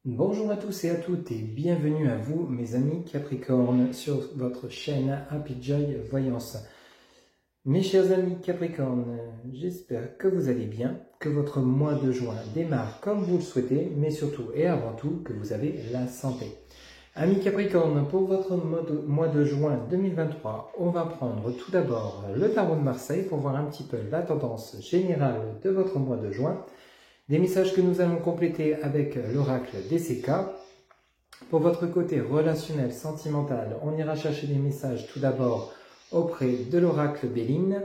Bonjour à tous et à toutes et bienvenue à vous mes amis Capricorne sur votre chaîne Happy Joy Voyance. Mes chers amis Capricorne, j'espère que vous allez bien, que votre mois de juin démarre comme vous le souhaitez, mais surtout et avant tout que vous avez la santé. Amis Capricorne, pour votre mois de juin 2023, on va prendre tout d'abord le tarot de Marseille pour voir un petit peu la tendance générale de votre mois de juin. Des messages que nous allons compléter avec l'oracle DCK. Pour votre côté relationnel, sentimental, on ira chercher des messages tout d'abord auprès de l'oracle Béline.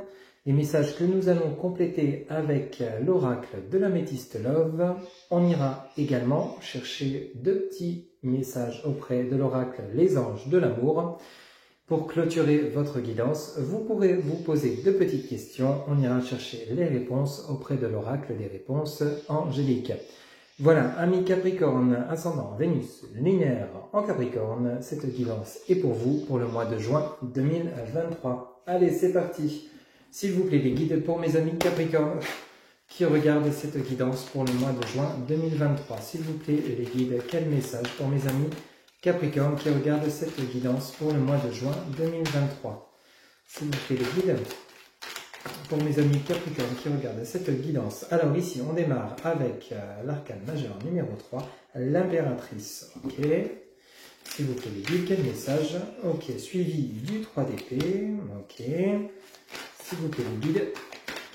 Les messages que nous allons compléter avec l'oracle de l'améthyste Love. On ira également chercher deux petits messages auprès de l'oracle Les Anges de l'amour. Pour clôturer votre guidance, vous pourrez vous poser deux petites questions. On ira chercher les réponses auprès de l'oracle des réponses angéliques. Voilà, amis Capricorne, ascendant Vénus lunaire en Capricorne, cette guidance est pour vous pour le mois de juin 2023. Allez, c'est parti. S'il vous plaît, les guides pour mes amis Capricorne qui regardent cette guidance pour le mois de juin 2023. S'il vous plaît, les guides, quel message pour mes amis Capricorne qui regarde cette guidance pour le mois de juin 2023. S'il vous plaît les guides, pour mes amis Capricorne qui regardent cette guidance. Alors ici on démarre avec l'arcane majeur numéro 3, l'impératrice. Ok. S'il vous plaît les guides, quel message? Ok, suivi du 3 d'épée. Ok. S'il vous plaît les guides,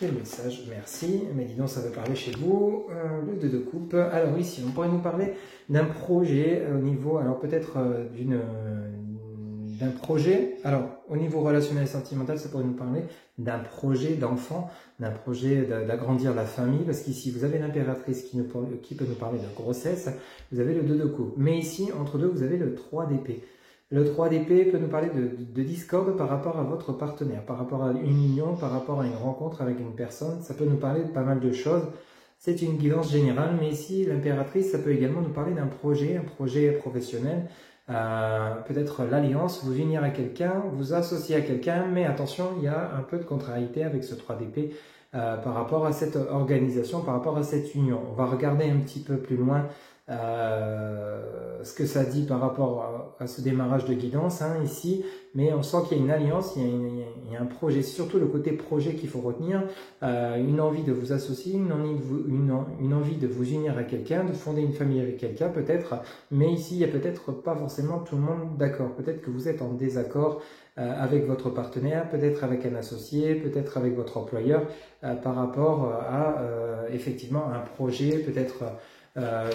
quel message? Merci. Mais dis donc, ça veut parler chez vous. Le 2 de coupe. Alors ici, on pourrait nous parler d'un projet au niveau, alors peut-être d'un projet. Alors au niveau relationnel et sentimental, ça pourrait nous parler d'un projet d'enfant, d'un projet d'agrandir la famille. Parce qu'ici, vous avez l'impératrice qui peut nous parler de grossesse. Vous avez le 2 de coupe. Mais ici, entre deux, vous avez le 3 d'épée. Le 3 d'épée peut nous parler de discorde par rapport à votre partenaire, par rapport à une union, par rapport à une rencontre avec une personne. Ça peut nous parler de pas mal de choses. C'est une guidance générale, mais ici, l'impératrice, ça peut également nous parler d'un projet, un projet professionnel. Peut-être l'alliance, vous unir à quelqu'un, vous associer à quelqu'un, mais attention, il y a un peu de contrariété avec ce 3 d'épée par rapport à cette organisation, par rapport à cette union. On va regarder un petit peu plus loin ce que ça dit par rapport à ce démarrage de guidance ici, mais on sent qu'il y a une alliance, il y a un projet, surtout le côté projet qu'il faut retenir, une envie de vous associer, une envie de vous unir à quelqu'un, de fonder une famille avec quelqu'un peut-être, mais ici il n'y a peut-être pas forcément tout le monde d'accord, peut-être que vous êtes en désaccord avec votre partenaire, peut-être avec un associé, peut-être avec votre employeur, par rapport à effectivement un projet, peut-être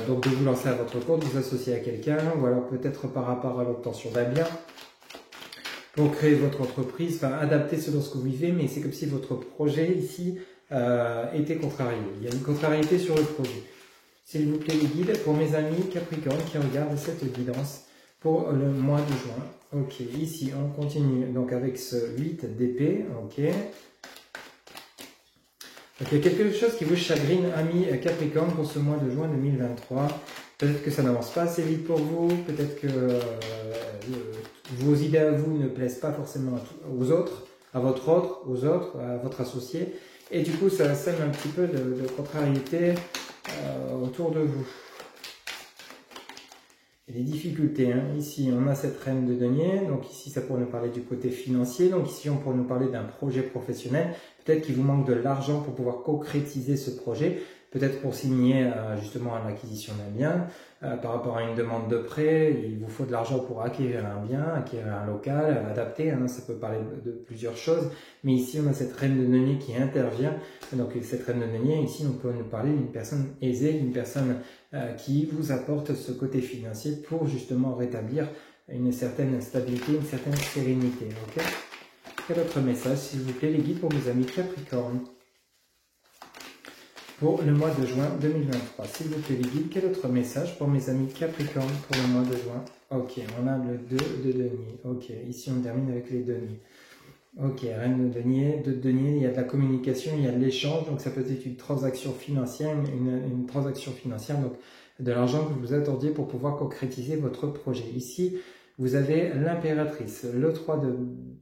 donc de vous lancer à votre compte, vous associer à quelqu'un, ou alors peut-être par rapport à l'obtention d'un bien, pour créer votre entreprise, enfin adapter selon ce que vous vivez, mais c'est comme si votre projet ici était contrarié. Il y a une contrariété sur le projet. S'il vous plaît les guides, pour mes amis Capricorne qui regardent cette guidance pour le mois de juin. Ok, ici on continue donc avec ce 8 d'épée, ok. Donc, il y a quelque chose qui vous chagrine, amis Capricorne, pour ce mois de juin 2023. Peut-être que ça n'avance pas assez vite pour vous, peut-être que vos idées à vous ne plaisent pas forcément aux autres, à votre associé. Et du coup, ça sème un petit peu de contrariété autour de vous. Il y a des difficultés. Ici, on a cette reine de denier. Donc ici, ça pourrait nous parler du côté financier. Donc ici, on pourrait nous parler d'un projet professionnel. Peut-être qu'il vous manque de l'argent pour pouvoir concrétiser ce projet. Peut-être pour signer justement l'acquisition d'un bien. Par rapport à une demande de prêt, il vous faut de l'argent pour acquérir un bien, acquérir un local, adapter. Ça peut parler de plusieurs choses. Mais ici, on a cette reine de denier qui intervient. Donc cette reine de denier, ici, on peut nous parler d'une personne aisée, d'une personne qui vous apporte ce côté financier pour justement rétablir une certaine stabilité, une certaine sérénité. Okay. Quel autre message, s'il vous plaît, les guides pour mes amis Capricorne pour le mois de juin 2023. S'il vous plaît, les guides, quel autre message pour mes amis Capricorne pour le mois de juin? Ok, on a le 2 de denier. Ok, ici on termine avec les deniers. Ok, reine de denier, 2 de denier, il y a de la communication, il y a de l'échange, donc ça peut être une transaction financière, une transaction financière, donc de l'argent que vous attendiez pour pouvoir concrétiser votre projet. Ici, vous avez l'impératrice, le 3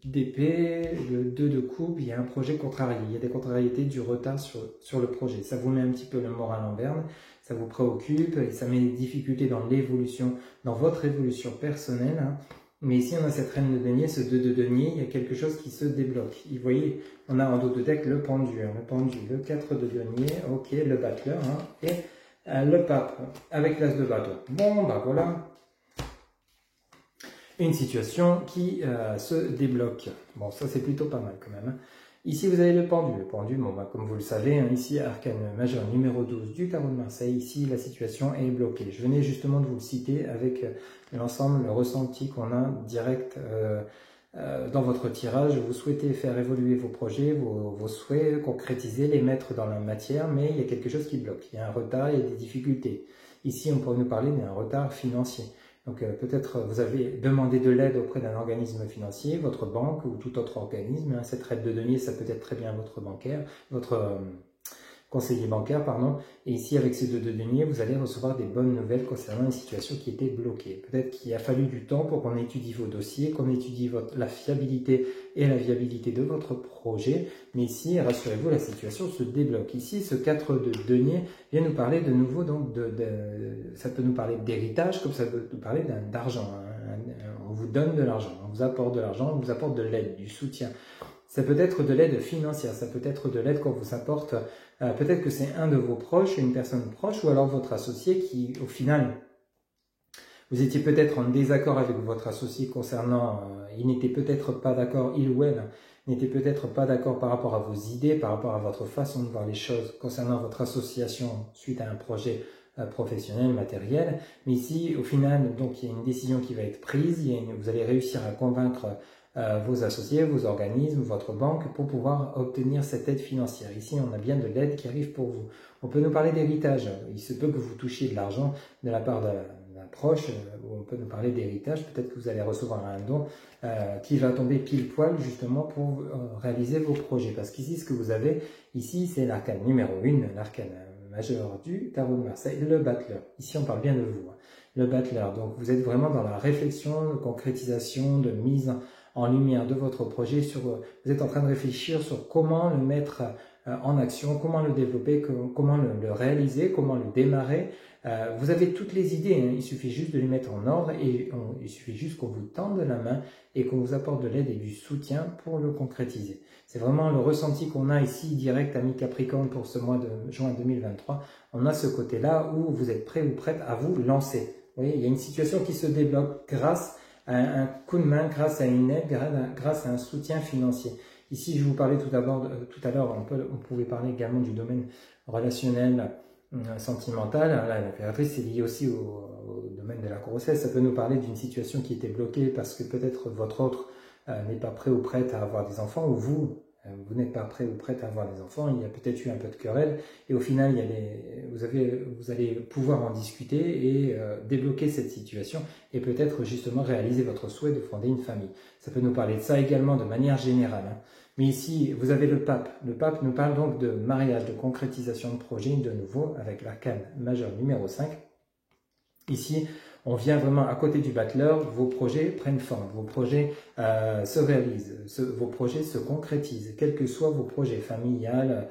d'épée, le 2 de coupe, il y a un projet contrarié, il y a des contrariétés, du retard sur le projet. Ça vous met un petit peu le moral en berne, ça vous préoccupe, et ça met des difficultés dans l'évolution, dans votre évolution personnelle. Hein. Mais ici, on a cette reine de denier, ce 2 de denier, il y a quelque chose qui se débloque. Vous voyez, on a en dos de deck le pendu, le 4 de denier, ok, le battleur, hein, et le pape, avec l'as de bâton. Bon, bah voilà, une situation qui se débloque. Bon, ça c'est plutôt pas mal quand même. Hein. Ici, vous avez le pendu. Le pendu, bon, bah, comme vous le savez, hein, ici, arcane majeur numéro 12 du tarot de Marseille. Ici, la situation est bloquée. Je venais justement de vous le citer avec l'ensemble, le ressenti qu'on a direct dans votre tirage. Vous souhaitez faire évoluer vos projets, vos souhaits, concrétiser, les mettre dans la matière, mais il y a quelque chose qui bloque. Il y a un retard, il y a des difficultés. Ici, on pourrait nous parler d'un retard financier. Donc peut-être vous avez demandé de l'aide auprès d'un organisme financier, votre banque ou tout autre organisme. Hein. Cette aide de denier, ça peut être très bien votre bancaire, votre conseiller bancaire, pardon. Et ici, avec ces 2 de denier, vous allez recevoir des bonnes nouvelles concernant une situation qui était bloquée. Peut-être qu'il a fallu du temps pour qu'on étudie vos dossiers, qu'on étudie la fiabilité et la viabilité de votre projet. Mais ici, rassurez-vous, la situation se débloque. Ici, ce 4 de denier vient nous parler de nouveau, donc ça peut nous parler d'héritage, comme ça peut nous parler d'argent. Hein. On vous donne de l'argent, on vous apporte de l'argent, on vous apporte de l'aide, du soutien. Ça peut être de l'aide financière, ça peut être de l'aide qu'on vous apporte. Peut-être que c'est un de vos proches, une personne proche, ou alors votre associé qui, au final, vous étiez peut-être en désaccord avec votre associé concernant, il n'était peut-être pas d'accord, il ou elle n'était peut-être pas d'accord par rapport à vos idées, par rapport à votre façon de voir les choses concernant votre association suite à un projet professionnel, matériel. Mais ici, au final, donc il y a une décision qui va être prise, vous allez réussir à convaincre vos associés, vos organismes, votre banque pour pouvoir obtenir cette aide financière. Ici, on a bien de l'aide qui arrive pour vous. On peut nous parler d'héritage. Il se peut que vous touchiez de l'argent de la part d'un proche, ou on peut nous parler d'héritage. Peut-être que vous allez recevoir un don qui va tomber pile poil justement pour réaliser vos projets. Parce qu'ici, ce que vous avez, ici, c'est l'arcane numéro 1, l'arcane majeur du tarot de Marseille, le battleur. Ici, on parle bien de vous. Hein. Le battleur. Donc, vous êtes vraiment dans la réflexion, de concrétisation, de mise en lumière de votre projet, vous êtes en train de réfléchir sur comment le mettre en action, comment le développer, comment le réaliser, comment le démarrer. Vous avez toutes les idées, hein, il suffit juste de les mettre en ordre et il suffit juste qu'on vous tende la main et qu'on vous apporte de l'aide et du soutien pour le concrétiser. C'est vraiment le ressenti qu'on a ici direct, ami Capricorne, pour ce mois de juin 2023. On a ce côté-là où vous êtes prêt ou prête à vous lancer. Vous voyez, il y a une situation qui se débloque grâce un coup de main, grâce à une aide, grâce à un soutien financier. Ici, je vous parlais tout à l'heure, on pouvait parler également du domaine relationnel, sentimental. Là, l'impératrice est liée aussi au domaine de la grossesse. Ça peut nous parler d'une situation qui était bloquée parce que peut-être votre autre n'est pas prêt ou prête à avoir des enfants, ou vous n'êtes pas prêt ou prête à avoir des enfants, il y a peut-être eu un peu de querelle, et au final, vous allez pouvoir en discuter et débloquer cette situation, et peut-être justement réaliser votre souhait de fonder une famille. Ça peut nous parler de ça également de manière générale. Hein. Mais ici, vous avez le pape. Le pape nous parle donc de mariage, de concrétisation de projet, de nouveau, avec l'arcane majeur numéro 5. Ici, on vient vraiment à côté du battleur, vos projets prennent forme, vos projets se réalisent, vos projets se concrétisent, quels que soient vos projets familiales,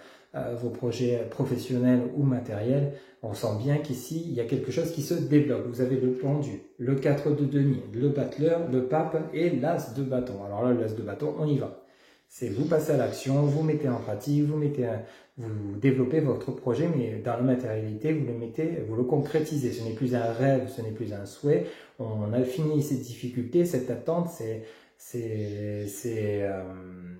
vos projets professionnels ou matériels. On sent bien qu'ici, il y a quelque chose qui se débloque. Vous avez le pendu, le 4 de denier, le battleur, le pape et l'as de bâton. Alors là, l'as de bâton, on y va. C'est vous passez à l'action, vous mettez en pratique, vous développez votre projet, mais dans la matérialité, vous le concrétisez. Ce n'est plus un rêve, ce n'est plus un souhait. On a fini ces difficultés, cette attente, ces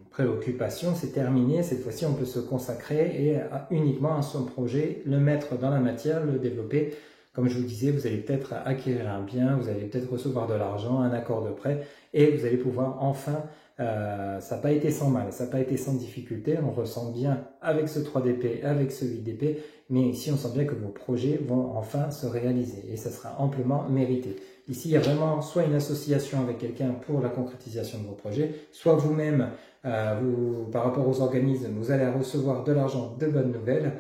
préoccupations, c'est terminé. Cette fois-ci, on peut se consacrer uniquement à son projet, le mettre dans la matière, le développer. Comme je vous disais, vous allez peut-être acquérir un bien, vous allez peut-être recevoir de l'argent, un accord de prêt, et vous allez pouvoir enfin... ça n'a pas été sans mal, ça n'a pas été sans difficulté, on ressent bien avec ce 3 d'épée, avec ce 8 d'épée, mais ici on sent bien que vos projets vont enfin se réaliser et ça sera amplement mérité. Ici il y a vraiment soit une association avec quelqu'un pour la concrétisation de vos projets, soit vous-même, par rapport aux organismes, vous allez recevoir de l'argent, de bonnes nouvelles,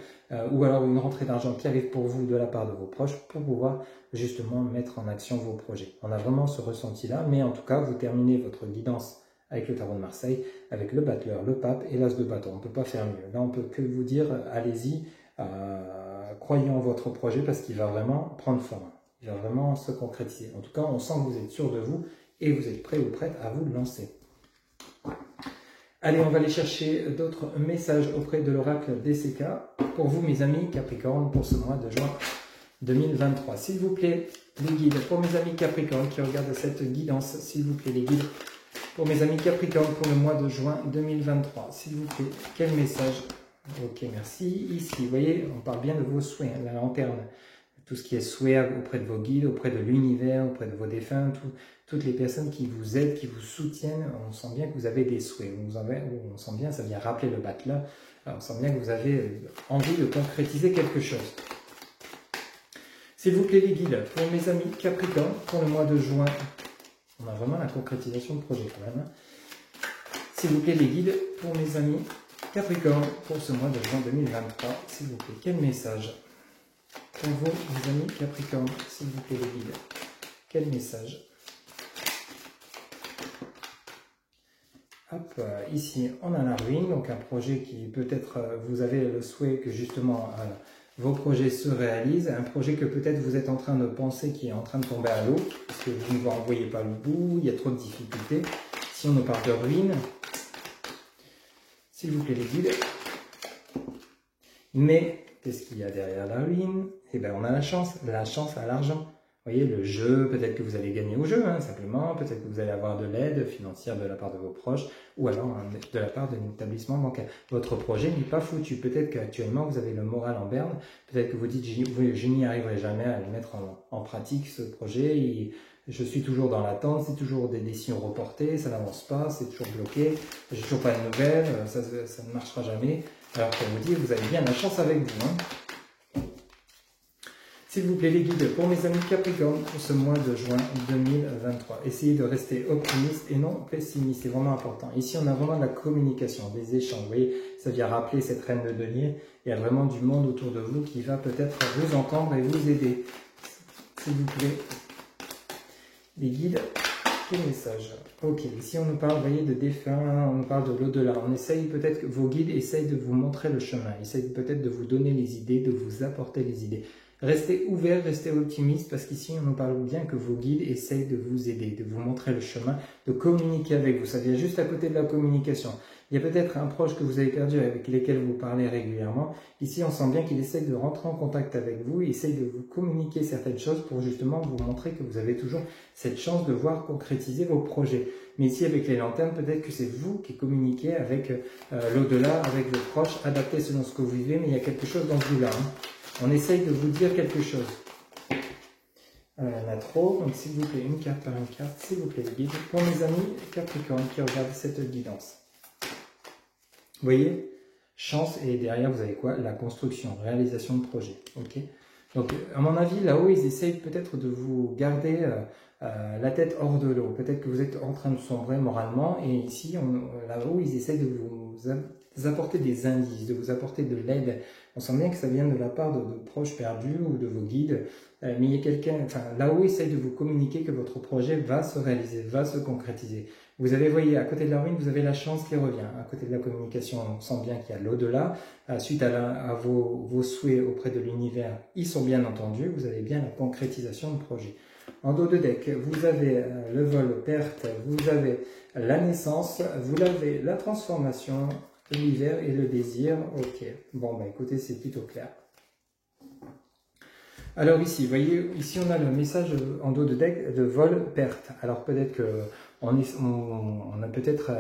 ou alors une rentrée d'argent qui arrive pour vous de la part de vos proches pour pouvoir justement mettre en action vos projets. On a vraiment ce ressenti-là, mais en tout cas vous terminez votre guidance avec le tarot de Marseille, avec le battleur, le pape et l'as de bâton. On ne peut pas faire mieux. Là, on peut que vous dire, allez-y, croyez en votre projet parce qu'il va vraiment prendre forme. Il va vraiment se concrétiser. En tout cas, on sent que vous êtes sûr de vous et vous êtes prêt ou prête à vous lancer. Allez, on va aller chercher d'autres messages auprès de l'oracle DCK pour vous, mes amis Capricorne, pour ce mois de juin 2023. S'il vous plaît, les guides, pour mes amis Capricorne qui regardent cette guidance, s'il vous plaît, les guides, pour mes amis Capricorne, pour le mois de juin 2023, s'il vous plaît, quel message? Ok, merci. Ici, vous voyez, on parle bien de vos souhaits, hein, la lanterne. Tout ce qui est souhait auprès de vos guides, auprès de l'univers, auprès de vos défunts, toutes les personnes qui vous aident, qui vous soutiennent, on sent bien que vous avez des souhaits. On sent bien, ça vient rappeler le battleur, on sent bien que vous avez envie de concrétiser quelque chose. S'il vous plaît les guides, pour mes amis Capricorne, pour le mois de juin, on a vraiment la concrétisation de projet quand même. S'il vous plaît les guides, pour mes amis Capricorne, pour ce mois de juin 2023, s'il vous plaît, quel message? Pour vous, mes amis Capricorne, s'il vous plaît les guides, quel message? Hop, ici on a la ruine, donc un projet qui peut-être vous avez le souhait que justement vos projets se réalisent, un projet que peut-être vous êtes en train de penser qui est en train de tomber à l'eau, parce que vous ne vous en voyez pas le bout, il y a trop de difficultés. Si on nous parle de ruine, s'il vous plaît les guides, mais qu'est-ce qu'il y a derrière la ruine? Eh bien on a la chance à l'argent. Vous voyez, le jeu, peut-être que vous allez gagner au jeu, hein, simplement, peut-être que vous allez avoir de l'aide financière de la part de vos proches, ou alors de la part d'un établissement bancaire. Votre projet n'est pas foutu, peut-être qu'actuellement vous avez le moral en berne, peut-être que vous dites, je n'y arriverai jamais à le mettre en pratique, ce projet, et je suis toujours dans l'attente, c'est toujours des décisions reportées, ça n'avance pas, c'est toujours bloqué, j'ai toujours pas de nouvelles, ça ne marchera jamais. Alors pour vous dire, vous avez bien la chance avec vous, hein. S'il vous plaît les guides, pour mes amis Capricorne, pour ce mois de juin 2023, essayez de rester optimiste et non pessimiste, c'est vraiment important. Ici, on a vraiment de la communication, des échanges, vous voyez, ça vient rappeler cette reine de denier, il y a vraiment du monde autour de vous qui va peut-être vous entendre et vous aider. S'il vous plaît, les guides, quel message? Ok, ici on nous parle, vous voyez, de défunts, on nous parle de l'au-delà, on essaye peut-être que vos guides essayent de vous montrer le chemin, essayent peut-être de vous donner les idées, de vous apporter les idées. Restez ouvert, restez optimiste, parce qu'ici, on nous parle bien que vos guides essayent de vous aider, de vous montrer le chemin, de communiquer avec vous. Ça vient juste à côté de la communication. Il y a peut-être un proche que vous avez perdu avec lequel vous parlez régulièrement. Ici, on sent bien qu'il essaye de rentrer en contact avec vous, il essaye de vous communiquer certaines choses pour justement vous montrer que vous avez toujours cette chance de voir concrétiser vos projets. Mais ici, avec les lanternes, peut-être que c'est vous qui communiquez avec l'au-delà, avec vos proches, adapté selon ce que vous vivez, mais il y a quelque chose dans ce là. On essaye de vous dire quelque chose. Il y en a trop, donc s'il vous plaît, une carte par une carte, s'il vous plaît, guide. Pour mes amis Capricorne qui regardent cette guidance. Vous voyez, chance et derrière, vous avez quoi? La construction, réalisation de projet. Ok. Donc, à mon avis, là-haut, ils essayent peut-être de vous garder la tête hors de l'eau. Peut-être que vous êtes en train de sombrer moralement et ici, là-haut, ils essayent de vous apporter des indices, de vous apporter de l'aide. On sent bien que ça vient de la part de proches perdus ou de vos guides, mais il y a quelqu'un, enfin là-haut, il essaye de vous communiquer que votre projet va se réaliser, va se concrétiser. Vous avez, voyez, à côté de la ruine, vous avez la chance qui revient. À côté de la communication, on sent bien qu'il y a l'au-delà. Suite à vos souhaits auprès de l'univers, ils sont bien entendus. Vous avez bien la concrétisation de projet. En dos de deck, vous avez le vol, perte, vous avez la naissance, vous avez la transformation, l'hiver et le désir. Ok, bon, bah écoutez, c'est plutôt clair. Alors ici, vous voyez, ici on a le message en dos de deck de vol, perte. Alors peut-être que on a peut-être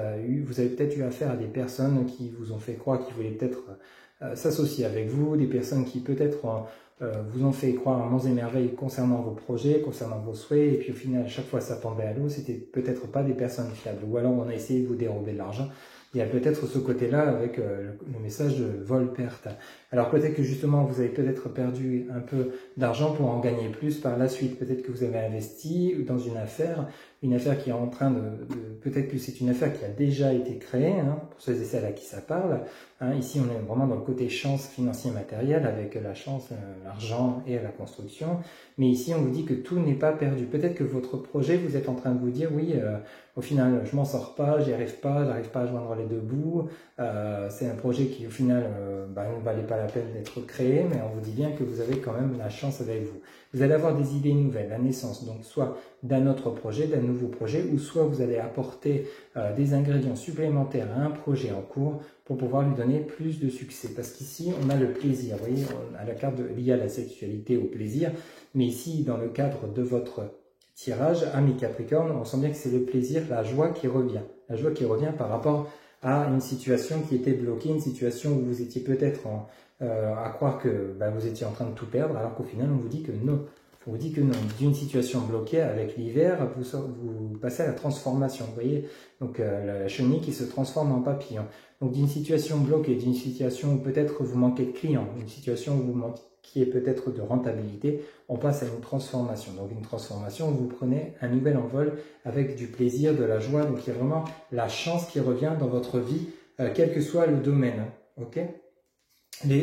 vous avez peut-être eu affaire à des personnes qui vous ont fait croire qu'ils voulaient peut-être s'associer avec vous, des personnes qui peut-être vous ont fait croire à monts et merveilles concernant vos projets, concernant vos souhaits, et puis au final, à chaque fois ça tombait à l'eau, c'était peut-être pas des personnes fiables, ou alors on a essayé de vous dérober de l'argent. Il y a peut-être ce côté-là avec le message de vol-perte. Alors peut-être que justement vous avez peut-être perdu un peu d'argent pour en gagner plus par la suite. Peut-être que vous avez investi dans une affaire, une affaire qui est en train peut-être que c'est une affaire qui a déjà été créée, hein, pour ceux et celles à qui ça parle. Hein. Ici, on est vraiment dans le côté chance financier matériel, avec la chance, l'argent et la construction. Mais ici, on vous dit que tout n'est pas perdu. Peut-être que votre projet, vous êtes en train de vous dire, oui, au final, je m'en sors pas, j'arrive pas à joindre les deux bouts. C'est un projet qui, au final, ne valait pas la peine d'être créé, mais on vous dit bien que vous avez quand même la chance avec vous. Vous allez avoir des idées nouvelles, la naissance, donc soit d'un autre projet, d'un nouveau projet, ou soit vous allez apporter des ingrédients supplémentaires à un projet en cours pour pouvoir lui donner plus de succès. Parce qu'ici, on a le plaisir, vous voyez, on a la carte liée à la sexualité, au plaisir, mais ici, dans le cadre de votre tirage, ami Capricorne, on sent bien que c'est le plaisir, la joie qui revient. La joie qui revient par rapport à une situation qui était bloquée, une situation où vous étiez peut-être à croire que vous étiez en train de tout perdre, alors qu'au final, on vous dit que non. On vous dit que non. D'une situation bloquée avec l'hiver, vous passez à la transformation. Vous voyez, donc la chenille qui se transforme en papillon. Donc d'une situation bloquée, d'une situation où peut-être vous manquez de clients, une situation où vous manquez peut-être de rentabilité, on passe à une transformation. Donc une transformation où vous prenez un nouvel envol avec du plaisir, de la joie. Donc il y a vraiment la chance qui revient dans votre vie, quel que soit le domaine. Hein, ok ?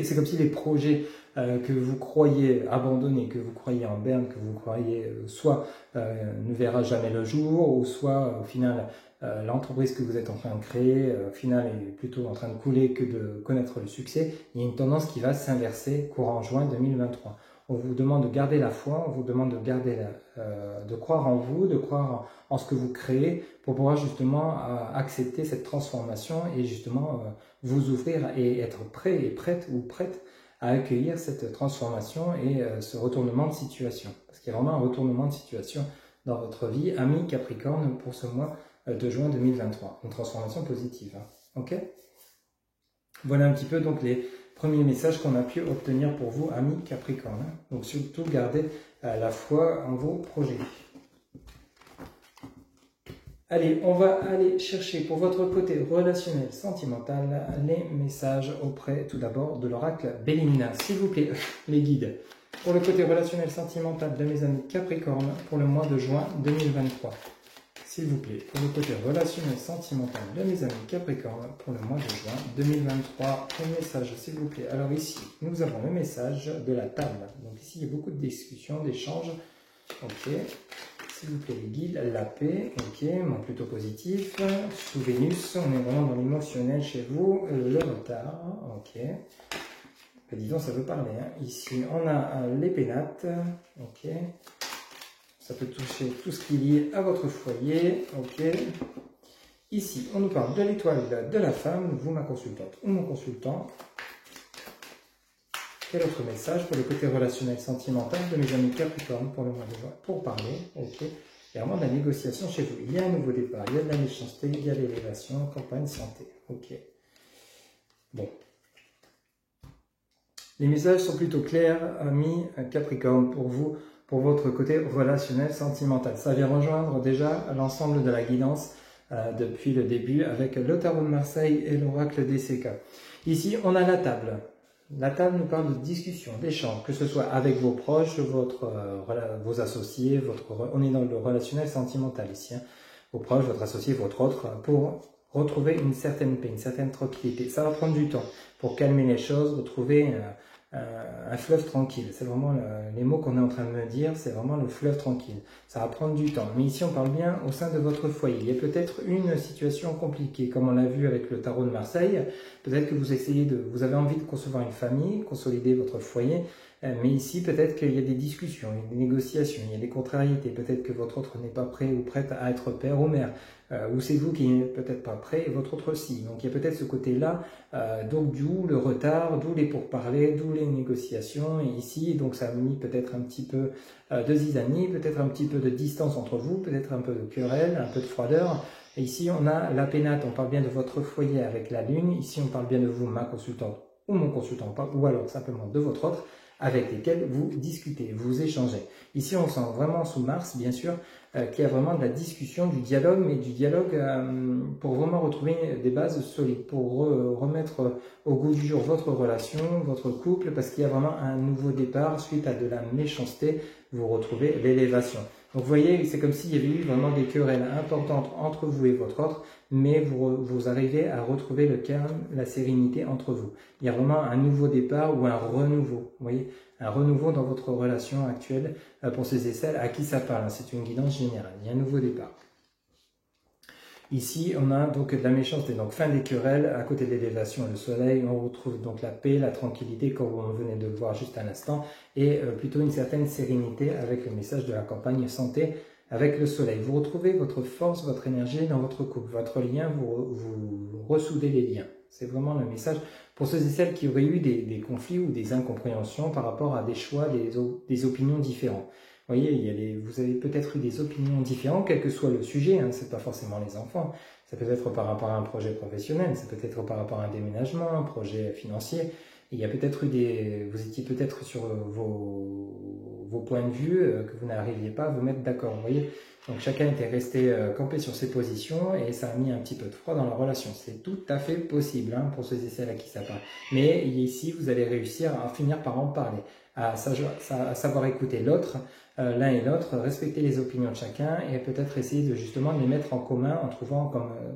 C'est comme si les projets que vous croyez abandonnés, que vous croyez en berne, que vous croyez soit ne verra jamais le jour, ou soit au final l'entreprise que vous êtes en train de créer, au final est plutôt en train de couler que de connaître le succès. Il y a une tendance qui va s'inverser courant juin 2023. On vous demande de garder la foi, on vous demande de garder de croire en vous, de croire en ce que vous créez pour pouvoir justement accepter cette transformation et justement vous ouvrir et être prêt et prête ou prête à accueillir cette transformation et ce retournement de situation. Parce qu'il y a vraiment un retournement de situation dans votre vie, ami Capricorne, pour ce mois de juin 2023. Une transformation positive. Hein. Ok ? Voilà un petit peu donc les premiers messages qu'on a pu obtenir pour vous, amis Capricorne. Hein. Donc surtout, gardez la foi en vos projets. Allez, on va aller chercher pour votre côté relationnel, sentimental, les messages auprès tout d'abord de l'oracle Béline. S'il vous plaît, les guides. Pour le côté relationnel, sentimental de mes amis Capricorne pour le mois de juin 2023. S'il vous plaît, pour le côté relationnel, sentimental de mes amis Capricorne pour le mois de juin 2023. Un message, s'il vous plaît. Alors ici, nous avons le message de la table. Donc ici, il y a beaucoup de discussions, d'échanges. Ok. S'il vous plaît, les guides, la paix, ok, mon plutôt positif. Sous Vénus, on est vraiment dans l'émotionnel chez vous. Le retard, ok. Dis donc, ça veut parler. Hein. Ici, on a les pénates, ok. Ça peut toucher tout ce qui est lié à votre foyer, ok. Ici, on nous parle de l'étoile de la femme, vous, ma consultante ou mon consultant. Quel autre message pour le côté relationnel sentimental de mes amis Capricorne pour le mois de juin? Pour parler, ok. Il y a vraiment de la négociation chez vous. Il y a un nouveau départ, il y a de la méchanceté, il y a l'élévation, campagne, santé. Ok. Bon. Les messages sont plutôt clairs, amis Capricorne, pour vous, pour votre côté relationnel sentimental. Ça vient rejoindre déjà l'ensemble de la guidance depuis le début avec le tarot de Marseille et l'oracle DCK. Ici, on a la table. La table nous parle de discussion, d'échange, que ce soit avec vos proches, vos associés, on est dans le relationnel sentimental ici, hein, vos proches, votre associé, votre autre, pour retrouver une certaine paix, une certaine tranquillité. Ça va prendre du temps pour calmer les choses, retrouver un fleuve tranquille. C'est vraiment les mots qu'on est en train de me dire, c'est vraiment le fleuve tranquille. Ça va prendre du temps. Mais ici, on parle bien au sein de votre foyer. Il y a peut-être une situation compliquée, comme on l'a vu avec le tarot de Marseille. Peut-être que vous avez envie de concevoir une famille, consolider votre foyer. Mais ici, peut-être qu'il y a des discussions, il y a des négociations, il y a des contrariétés. Peut-être que votre autre n'est pas prêt ou prête à être père ou mère. Ou c'est vous qui n'êtes peut-être pas prêt et votre autre si. Donc il y a peut-être ce côté-là, donc d'où le retard, d'où les pourparlers, d'où les négociations. Et ici, donc ça a mis peut-être un petit peu de zizanie, peut-être un petit peu de distance entre vous, peut-être un peu de querelle, un peu de froideur. Et ici, on a la pénate, on parle bien de votre foyer avec la lune. Ici, on parle bien de vous, ma consultante ou mon consultant, ou alors simplement de votre autre, avec lesquels vous discutez, vous échangez. Ici, on sent vraiment sous Mars, bien sûr, qu'il y a vraiment de la discussion, du dialogue, mais du dialogue pour vraiment retrouver des bases solides, pour remettre au goût du jour votre relation, votre couple, parce qu'il y a vraiment un nouveau départ suite à de la méchanceté, vous retrouvez l'élévation. Donc vous voyez, c'est comme s'il y avait eu vraiment des querelles importantes entre vous et votre autre, mais vous arrivez à retrouver le calme, la sérénité entre vous. Il y a vraiment un nouveau départ ou un renouveau, vous voyez, un renouveau dans votre relation actuelle pour ceux et celles à qui ça parle. C'est une guidance générale, il y a un nouveau départ. Ici, on a donc de la méchanceté, donc fin des querelles, à côté de l'élévation et le soleil, on retrouve donc la paix, la tranquillité, comme on venait de le voir juste à l'instant, et plutôt une certaine sérénité avec le message de la campagne santé avec le soleil. Vous retrouvez votre force, votre énergie dans votre couple, votre lien, vous ressoudez les liens. C'est vraiment le message pour ceux et celles qui auraient eu des conflits ou des incompréhensions par rapport à des choix, des opinions différentes. Vous voyez, vous avez peut-être eu des opinions différentes, quel que soit le sujet, hein, c'est pas forcément les enfants, ça peut être par rapport à un projet professionnel, ça peut être par rapport à un déménagement, un projet financier. Il y a peut-être eu vous étiez peut-être sur vos points de vue que vous n'arriviez pas à vous mettre d'accord, vous voyez. Donc chacun était resté campé sur ses positions et ça a mis un petit peu de froid dans la relation. C'est tout à fait possible hein, pour ceux et celles à qui ça parle. Mais ici, vous allez réussir à finir par en parler, à savoir écouter l'autre, l'un et l'autre, respecter les opinions de chacun et peut-être essayer de justement les mettre en commun en trouvant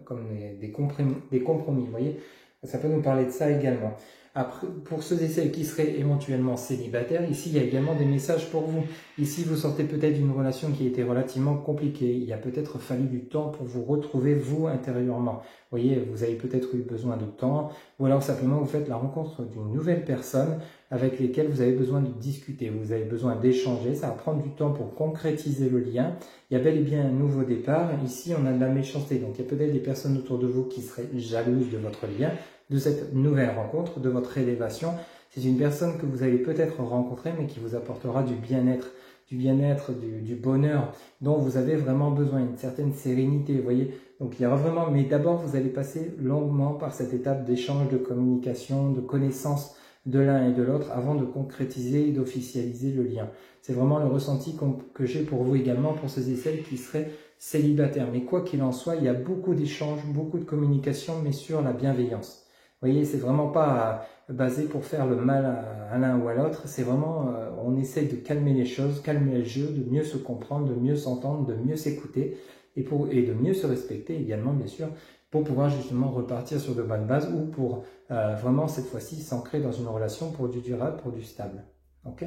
comme des compromis, vous voyez. Ça peut nous parler de ça également. Après, pour ceux et celles qui seraient éventuellement célibataires, ici il y a également des messages pour vous. Ici vous sortez peut-être d'une relation qui a été relativement compliquée. Il a peut-être fallu du temps pour vous retrouver vous intérieurement. Vous voyez, vous avez peut-être eu besoin de temps, ou alors simplement vous faites la rencontre d'une nouvelle personne avec lesquelles vous avez besoin de discuter, vous avez besoin d'échanger. Ça va prendre du temps pour concrétiser le lien. Il y a bel et bien un nouveau départ. Ici on a de la méchanceté, donc il y a peut-être des personnes autour de vous qui seraient jalouses de votre lien, de cette nouvelle rencontre, de votre élévation. C'est une personne que vous avez peut-être rencontrée, mais qui vous apportera du bien-être, du bonheur dont vous avez vraiment besoin, une certaine sérénité, vous voyez. Donc il y aura vraiment, mais d'abord vous allez passer longuement par cette étape d'échange, de communication, de connaissance de l'un et de l'autre avant de concrétiser et d'officialiser le lien. C'est vraiment le ressenti que j'ai pour vous également, pour ceux et celles qui seraient célibataires. Mais quoi qu'il en soit, il y a beaucoup d'échanges, beaucoup de communication, mais sur la bienveillance. Vous voyez, c'est vraiment pas basé pour faire le mal à l'un ou à l'autre, c'est vraiment, on essaye de calmer les choses, calmer le jeu, de mieux se comprendre, de mieux s'entendre, de mieux s'écouter et de mieux se respecter également, bien sûr, pour pouvoir justement repartir sur de bonnes bases ou pour vraiment cette fois-ci s'ancrer dans une relation pour du durable, pour du stable. Ok ?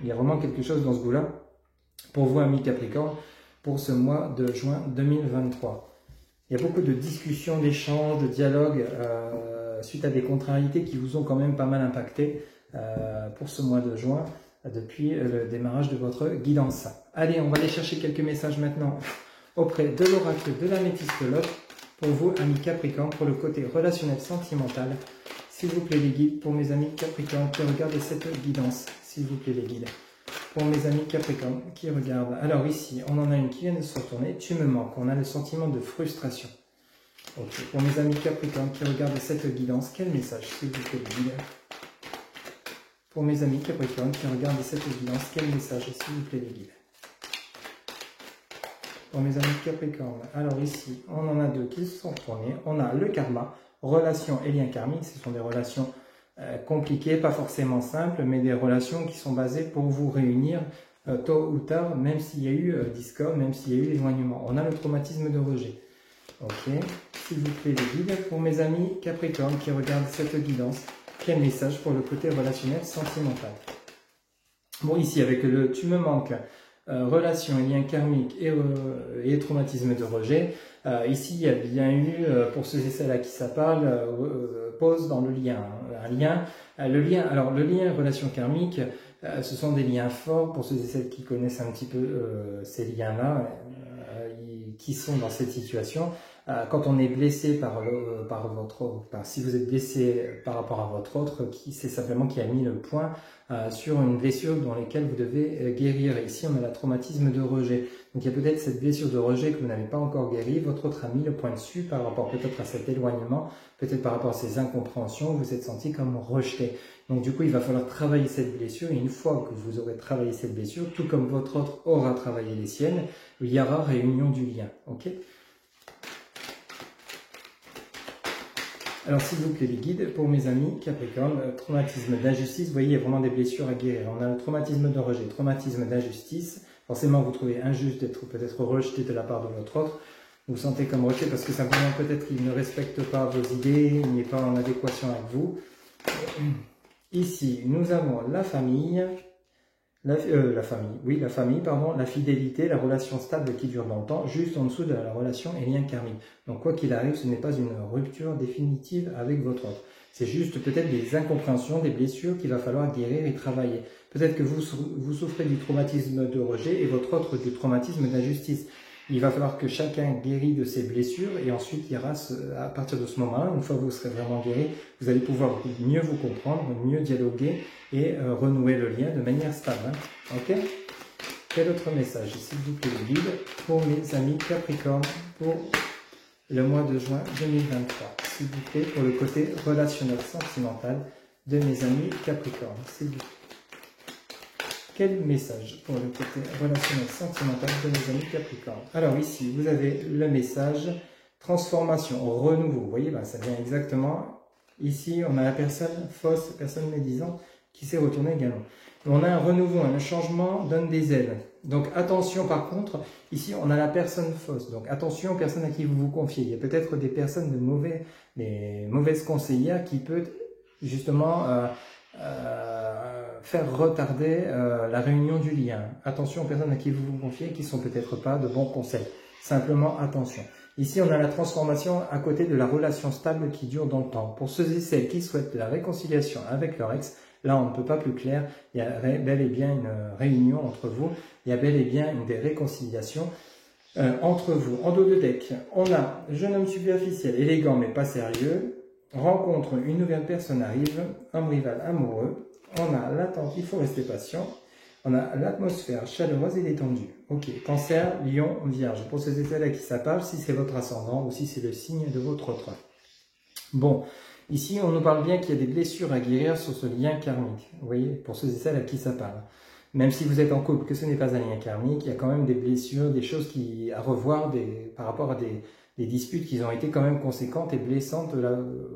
Il y a vraiment quelque chose dans ce goût-là pour vous, amis Capricorne, pour ce mois de juin 2023. Il y a beaucoup de discussions, d'échanges, de dialogues suite à des contrariétés qui vous ont quand même pas mal impacté pour ce mois de juin depuis le démarrage de votre guidance. Allez, on va aller chercher quelques messages maintenant auprès de l'oracle de la Métispelote pour vous, amis Capricorne, pour le côté relationnel sentimental. S'il vous plaît, les guides, pour mes amis Capricorne qui regardent cette guidance. S'il vous plaît, les guides. Pour mes amis Capricorne qui regardent. Alors ici, on en a une qui vient de se retourner. Tu me manques. On a le sentiment de frustration. Ok. Pour mes amis Capricorne qui regardent cette guidance, quel message, s'il vous plaît, les guides? Pour mes amis Capricorne qui regardent cette guidance, quel message, s'il vous plaît, les guides? Pour mes amis Capricorne, alors ici, on en a deux qui se sont retournés. On a le karma, relations et liens karmiques. Ce sont des relations compliquées, pas forcément simples, mais des relations qui sont basées pour vous réunir tôt ou tard, même s'il y a eu discorde, même s'il y a eu éloignement. On a le traumatisme de rejet. Ok, s'il vous plaît, les guides. Pour mes amis Capricorne qui regardent cette guidance, quel message pour le côté relationnel sentimental? Bon, ici, avec le tu me manques, relations et liens karmiques et traumatisme de rejet, ici, il y a bien eu, pour ceux et celles à qui ça parle, pause dans le lien. Un lien, le lien relation karmique, ce sont des liens forts pour ceux et celles qui connaissent un petit peu ces liens-là, qui sont dans cette situation. Quand on est blessé si vous êtes blessé par rapport à votre autre, c'est simplement qui a mis le point sur une blessure dans laquelle vous devez guérir. Et ici, on a le traumatisme de rejet. Donc, il y a peut-être cette blessure de rejet que vous n'avez pas encore guérie. Votre autre a mis le point dessus par rapport peut-être à cet éloignement, peut-être par rapport à ces incompréhensions, vous êtes senti comme rejeté. Donc, du coup, il va falloir travailler cette blessure. Et une fois que vous aurez travaillé cette blessure, tout comme votre autre aura travaillé les siennes, il y aura réunion du lien. Ok ? Alors, s'il vous plaît, les guides, pour mes amis Capricorne, traumatisme d'injustice, vous voyez, il y a vraiment des blessures à guérir. On a le traumatisme de rejet, traumatisme d'injustice, forcément vous trouvez injuste d'être peut-être rejeté de la part de votre autre, vous sentez comme rejeté parce que simplement peut-être qu'il ne respecte pas vos idées, il n'est pas en adéquation avec vous. Ici, nous avons la famille, la fidélité, la relation stable qui dure dans le temps, juste en dessous de la relation et lien karmique. Donc quoi qu'il arrive, ce n'est pas une rupture définitive avec votre autre. C'est juste peut-être des incompréhensions, des blessures qu'il va falloir guérir et travailler. Peut-être que vous souffrez du traumatisme de rejet et votre autre du traumatisme d'injustice. Il va falloir que chacun guérisse de ses blessures et ensuite il y aura, à partir de ce moment-là, une fois que vous serez vraiment guéri, vous allez pouvoir mieux vous comprendre, mieux dialoguer et renouer le lien de manière stable. Hein. Ok? Quel autre message, s'il vous plaît, le guide pour mes amis Capricorne pour le mois de juin 2023. S'il vous plaît, pour le côté relationnel sentimental de mes amis Capricorne. S'il vous plaît. Quel message pour le côté relationnel sentimental de mes amis Capricorne? Alors ici, vous avez le message transformation, renouveau. Vous voyez, ben, ça vient exactement. Ici, on a la personne fausse, personne médisante, qui s'est retournée également. On a un renouveau, un changement donne des ailes. Donc attention par contre, ici on a la personne fausse. Donc attention aux personnes à qui vous vous confiez. Il y a peut-être des personnes des mauvaises conseillères qui peuvent justement faire retarder la réunion du lien. Attention aux personnes à qui vous vous confiez qui sont peut-être pas de bons conseils. Simplement attention. Ici on a la transformation à côté de la relation stable qui dure dans le temps. Pour ceux et celles qui souhaitent la réconciliation avec leur ex, là, on ne peut pas plus clair, il y a bel et bien une réunion entre vous, il y a bel et bien des réconciliations entre vous. En dos de deck, on a jeune homme superficiel, élégant mais pas sérieux, rencontre, une nouvelle personne arrive, homme rival amoureux, on a l'attente, il faut rester patient, on a l'atmosphère chaleureuse et détendue. Ok, cancer, lion, vierge, pour ceux et celles à qui ça parle, si c'est votre ascendant ou si c'est le signe de votre autre. Bon. Ici, on nous parle bien qu'il y a des blessures à guérir sur ce lien karmique. Vous voyez, pour ceux et celles à qui ça parle. Même si vous êtes en couple, que ce n'est pas un lien karmique, il y a quand même des blessures, des choses à revoir par rapport à des disputes qui ont été quand même conséquentes et blessantes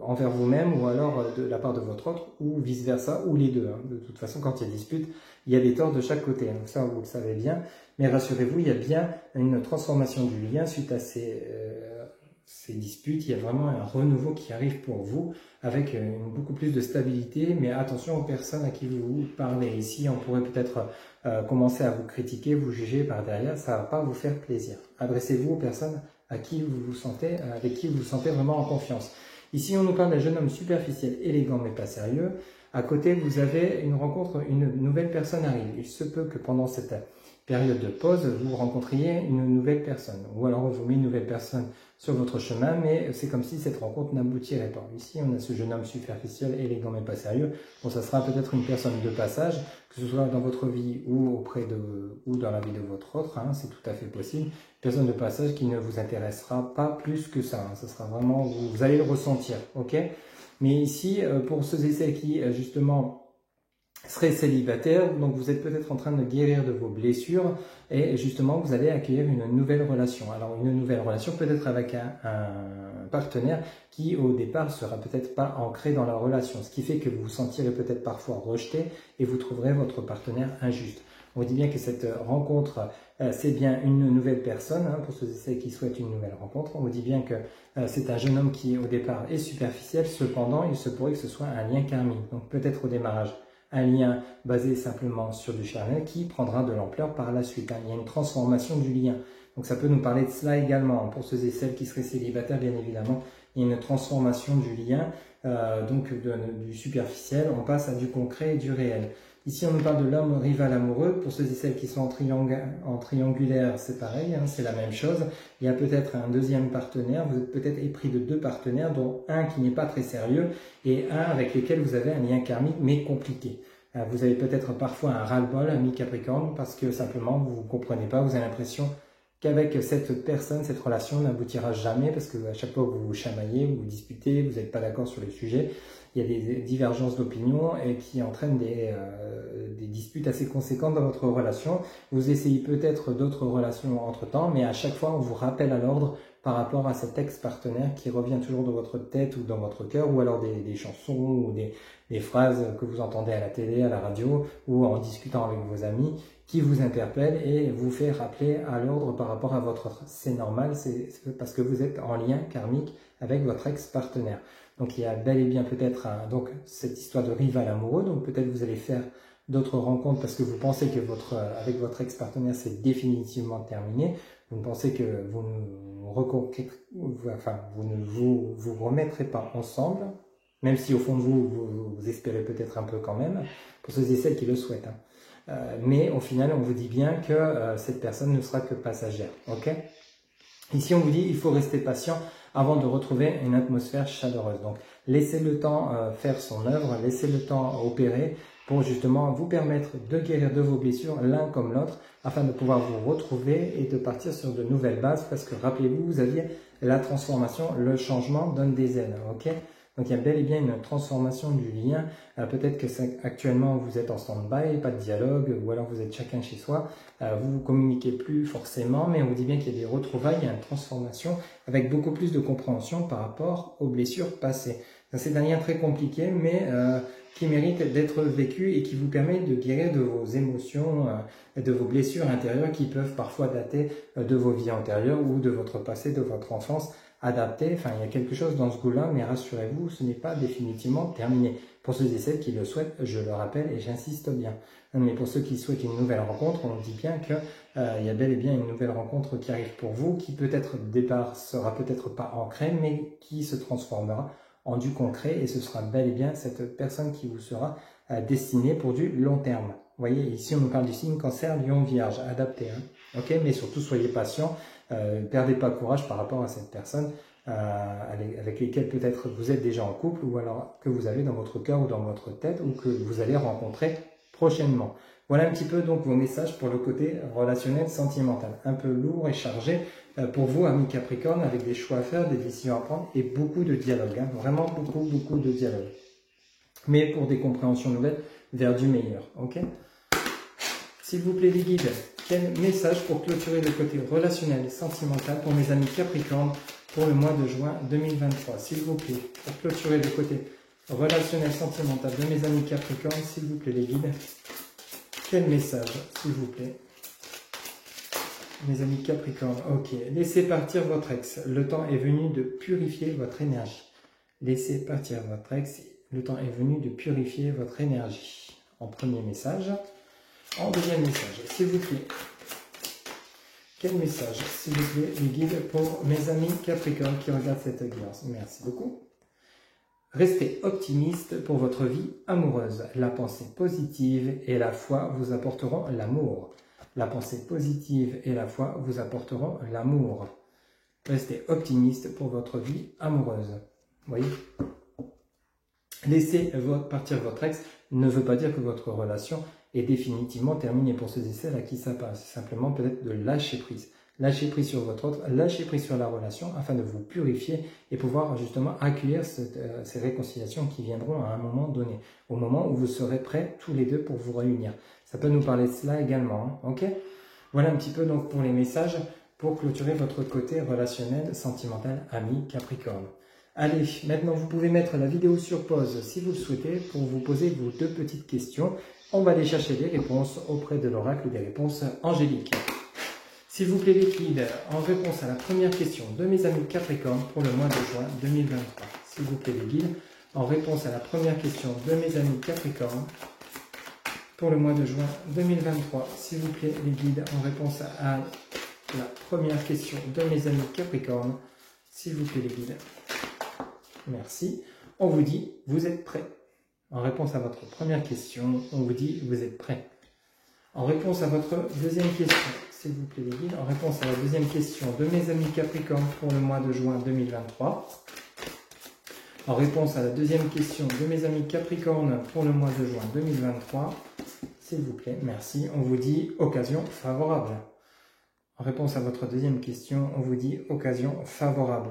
envers vous-même ou alors de la part de votre autre ou vice-versa, ou les deux. Hein. De toute façon, quand il y a dispute, il y a des torts de chaque côté. Donc ça, vous le savez bien. Mais rassurez-vous, il y a bien une transformation du lien suite à ces disputes, il y a vraiment un renouveau qui arrive pour vous avec beaucoup plus de stabilité, mais attention aux personnes à qui vous parlez. Ici, on pourrait peut-être commencer à vous critiquer, vous juger par derrière, ça ne va pas vous faire plaisir. Adressez-vous aux personnes avec qui vous vous sentez vraiment en confiance. Ici, on nous parle d'un jeune homme superficiel, élégant mais pas sérieux. À côté, vous avez une rencontre, une nouvelle personne arrive. Il se peut que pendant cette période de pause, vous rencontriez une nouvelle personne. Ou alors, on vous met une nouvelle personne sur votre chemin, mais c'est comme si cette rencontre n'aboutirait pas. Ici, on a ce jeune homme superficiel, élégant mais pas sérieux. Bon, ça sera peut-être une personne de passage, que ce soit dans votre vie ou dans la vie de votre autre, hein, c'est tout à fait possible. Une personne de passage qui ne vous intéressera pas plus que ça. Hein, ça sera vraiment, vous allez le ressentir, ok? Mais ici, pour ceux et celles qui, justement, serez célibataire, donc vous êtes peut-être en train de guérir de vos blessures et justement vous allez accueillir une nouvelle relation. Alors une nouvelle relation peut-être avec un partenaire qui au départ sera peut-être pas ancré dans la relation, ce qui fait que vous vous sentirez peut-être parfois rejeté et vous trouverez votre partenaire injuste. On vous dit bien que cette rencontre, c'est bien une nouvelle personne, hein, pour ceux et celles qui souhaitent une nouvelle rencontre. On vous dit bien que c'est un jeune homme qui au départ est superficiel, cependant il se pourrait que ce soit un lien karmique, donc peut-être au démarrage un lien basé simplement sur du charnel qui prendra de l'ampleur par la suite. Hein. Il y a une transformation du lien. Donc ça peut nous parler de cela également. Pour ceux et celles qui seraient célibataires, bien évidemment, il y a une transformation du lien, donc du superficiel, on passe à du concret et du réel. Ici, on nous parle de l'homme rival amoureux. Pour ceux et celles qui sont en triangulaire, c'est pareil, hein, c'est la même chose. Il y a peut-être un deuxième partenaire. Vous êtes peut-être épris de deux partenaires, dont un qui n'est pas très sérieux et un avec lequel vous avez un lien karmique, mais compliqué. Vous avez peut-être parfois un ras-le-bol, ami Capricorne, parce que simplement, vous ne comprenez pas, vous avez l'impression qu'avec cette personne, cette relation n'aboutira jamais, parce qu'à chaque fois que vous vous chamaillez, vous vous disputez, vous n'êtes pas d'accord sur le sujet, il y a des divergences d'opinion et qui entraînent des disputes assez conséquentes dans votre relation. Vous essayez peut-être d'autres relations entre-temps, mais à chaque fois, on vous rappelle à l'ordre par rapport à cet ex-partenaire qui revient toujours dans votre tête ou dans votre cœur, ou alors des chansons ou des phrases que vous entendez à la télé, à la radio, ou en discutant avec vos amis, qui vous interpellent et vous fait rappeler à l'ordre par rapport à votre autre. C'est normal, c'est parce que vous êtes en lien karmique avec votre ex-partenaire. Donc il y a bel et bien peut-être donc cette histoire de rival amoureux, donc peut-être vous allez faire d'autres rencontres parce que vous pensez que avec votre ex-partenaire c'est définitivement terminé. Vous pensez que vous ne vous remettrez pas ensemble, même si au fond de vous espérez peut-être un peu quand même, pour ceux et celles qui le souhaitent. Mais au final, on vous dit bien que cette personne ne sera que passagère. Ok ? Ici, on vous dit il faut rester patient avant de retrouver une atmosphère chaleureuse. Donc, laissez le temps faire son œuvre, laissez le temps opérer pour justement vous permettre de guérir de vos blessures l'un comme l'autre afin de pouvoir vous retrouver et de partir sur de nouvelles bases parce que rappelez-vous, vous aviez la transformation, le changement donne des ailes. Ok ? Donc il y a bel et bien une transformation du lien. Peut-être que actuellement vous êtes en stand-by, pas de dialogue, ou alors vous êtes chacun chez soi. Vous ne communiquez plus forcément, mais on vous dit bien qu'il y a des retrouvailles, il y a une transformation avec beaucoup plus de compréhension par rapport aux blessures passées. C'est un lien très compliqué, mais qui mérite d'être vécu et qui vous permet de guérir de vos émotions, de vos blessures intérieures qui peuvent parfois dater de vos vies antérieures ou de votre passé, de votre enfance. Adapté, enfin il y a quelque chose dans ce goût-là, mais rassurez-vous, ce n'est pas définitivement terminé. Pour ceux et celles qui le souhaitent, je le rappelle et j'insiste bien. Mais pour ceux qui souhaitent une nouvelle rencontre, on dit bien que il y a bel et bien une nouvelle rencontre qui arrive pour vous, qui peut-être au départ sera peut-être pas ancrée, mais qui se transformera en du concret et ce sera bel et bien cette personne qui vous sera destinée pour du long terme. Vous voyez, ici on nous parle du signe Cancer, Lion, Vierge, adapté. Ok, mais surtout soyez patient. Perdez pas courage par rapport à cette personne avec lesquelles peut-être vous êtes déjà en couple ou alors que vous avez dans votre cœur ou dans votre tête ou que vous allez rencontrer prochainement. Voilà un petit peu donc vos messages pour le côté relationnel, sentimental. Un peu lourd et chargé pour vous, amis Capricorne, avec des choix à faire, des décisions à prendre et beaucoup de dialogue. Vraiment beaucoup de dialogue. Mais pour des compréhensions nouvelles vers du meilleur. Ok ? S'il vous plaît les guides, quel message pour clôturer le côté relationnel et sentimental pour mes amis Capricorne pour le mois de juin 2023? S'il vous plaît, pour clôturer le côté relationnel sentimental de mes amis Capricorne, s'il vous plaît les guides, quel message, s'il vous plaît? Mes amis Capricorne, ok. Laissez partir votre ex, le temps est venu de purifier votre énergie. Laissez partir votre ex, le temps est venu de purifier votre énergie. En premier message. En deuxième message, s'il vous plaît, quel message, s'il vous plaît, les guides pour mes amis Capricorne qui regardent cette audience? Merci beaucoup. Restez optimiste pour votre vie amoureuse. La pensée positive et la foi vous apporteront l'amour. La pensée positive et la foi vous apporteront l'amour. Restez optimiste pour votre vie amoureuse. Vous voyez? Laissez partir votre ex ne veut pas dire que votre relation est définitivement terminée pour ceux et celles à qui ça passe. C'est simplement peut-être de lâcher prise. Lâcher prise sur votre autre, lâcher prise sur la relation afin de vous purifier et pouvoir justement accueillir ces réconciliations qui viendront à un moment donné. Au moment où vous serez prêts tous les deux pour vous réunir. Ça peut nous parler de cela également. Ok ? Voilà un petit peu donc pour les messages pour clôturer votre côté relationnel, sentimental, ami Capricorne. Allez, maintenant vous pouvez mettre la vidéo sur pause si vous le souhaitez pour vous poser vos deux petites questions. On va aller chercher des réponses auprès de l'oracle, des réponses angéliques. S'il vous plaît les guides, en réponse à la première question de mes amis Capricorne pour le mois de juin 2023. S'il vous plaît les guides, en réponse à la première question de mes amis Capricorne pour le mois de juin 2023. S'il vous plaît les guides, en réponse à la première question de mes amis Capricorne. S'il vous plaît les guides. Merci. On vous dit, vous êtes prêts. En réponse à votre première question, on vous dit, vous êtes prêts. En réponse à votre deuxième question, s'il vous plaît les guides, en réponse à la deuxième question de mes amis Capricorne pour le mois de juin 2023. En réponse à la deuxième question de mes amis Capricorne pour le mois de juin 2023, s'il vous plaît, merci. On vous dit, occasion favorable. En réponse à votre deuxième question, on vous dit, occasion favorable.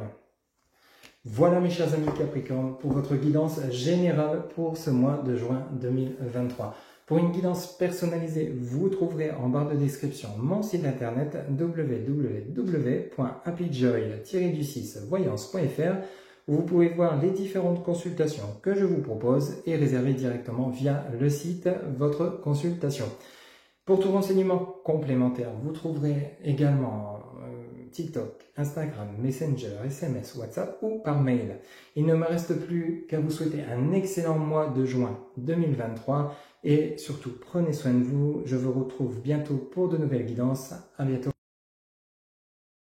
Voilà mes chers amis Capricorne pour votre guidance générale pour ce mois de juin 2023. Pour une guidance personnalisée, vous trouverez en barre de description mon site internet www.happyjoy-voyance.fr où vous pouvez voir les différentes consultations que je vous propose et réserver directement via le site votre consultation. Pour tout renseignement complémentaire, vous trouverez également TikTok, Instagram, Messenger, SMS, WhatsApp ou par mail. Il ne me reste plus qu'à vous souhaiter un excellent mois de juin 2023 et surtout prenez soin de vous. Je vous retrouve bientôt pour de nouvelles guidances. À bientôt.